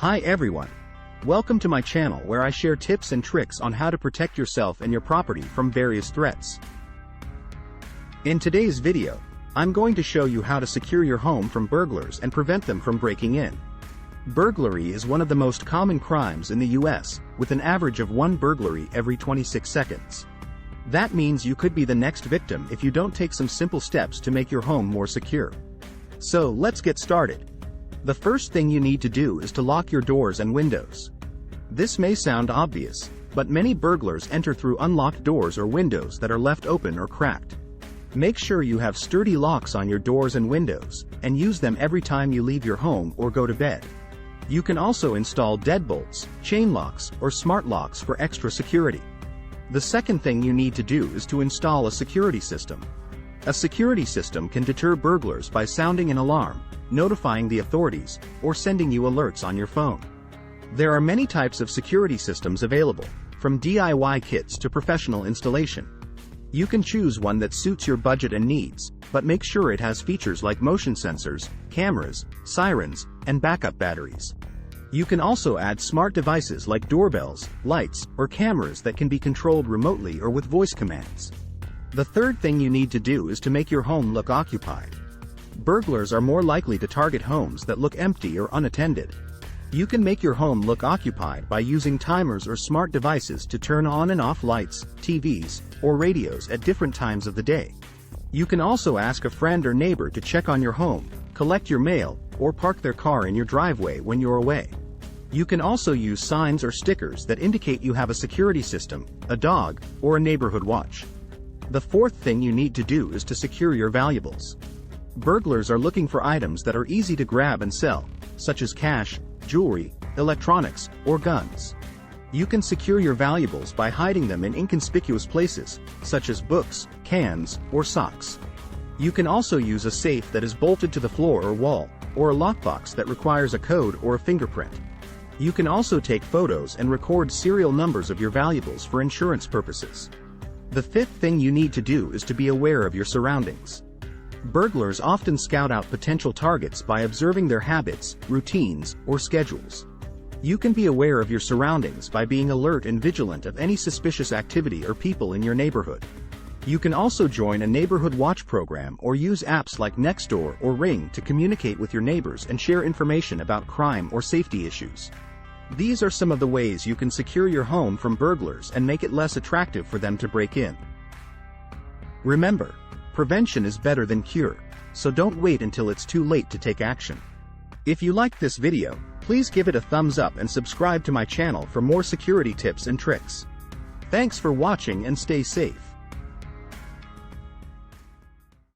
Hi everyone. Welcome to my channel where I share tips and tricks on how to protect yourself and your property from various threats. In today's video, I'm going to show you how to secure your home from burglars and prevent them from breaking in. Burglary is one of the most common crimes in the US, with an average of one burglary every 26 seconds. That means you could be the next victim if you don't take some simple steps to make your home more secure. So let's get started. The first thing you need to do is to lock your doors and windows. This may sound obvious, but many burglars enter through unlocked doors or windows that are left open or cracked. Make sure you have sturdy locks on your doors and windows, and use them every time you leave your home or go to bed. You can also install deadbolts, chain locks, or smart locks for extra security. The second thing you need to do is to install a security system. A security system can deter burglars by sounding an alarm, notifying the authorities, or sending you alerts on your phone. There are many types of security systems available, from DIY kits to professional installation. You can choose one that suits your budget and needs, but make sure it has features like motion sensors, cameras, sirens, and backup batteries. You can also add smart devices like doorbells, lights, or cameras that can be controlled remotely or with voice commands. The third thing you need to do is to make your home look occupied. Burglars are more likely to target homes that look empty or unattended. You can make your home look occupied by using timers or smart devices to turn on and off lights, TVs, or radios at different times of the day. You can also ask a friend or neighbor to check on your home, collect your mail, or park their car in your driveway when you're away. You can also use signs or stickers that indicate you have a security system, a dog, or a neighborhood watch. The fourth thing you need to do is to secure your valuables. Burglars are looking for items that are easy to grab and sell, such as cash, jewelry, electronics, or guns. You can secure your valuables by hiding them in inconspicuous places, such as books, cans, or socks. You can also use a safe that is bolted to the floor or wall, or a lockbox that requires a code or a fingerprint. You can also take photos and record serial numbers of your valuables for insurance purposes. The fifth thing you need to do is to be aware of your surroundings. Burglars often scout out potential targets by observing their habits, routines, or schedules. You can be aware of your surroundings by being alert and vigilant of any suspicious activity or people in your neighborhood. You can also join a neighborhood watch program or use apps like Nextdoor or Ring to communicate with your neighbors and share information about crime or safety issues. These are some of the ways you can secure your home from burglars and make it less attractive for them to break in. Remember, prevention is better than cure, so don't wait until it's too late to take action. If you liked this video, please give it a thumbs up and subscribe to my channel for more security tips and tricks. Thanks for watching and stay safe.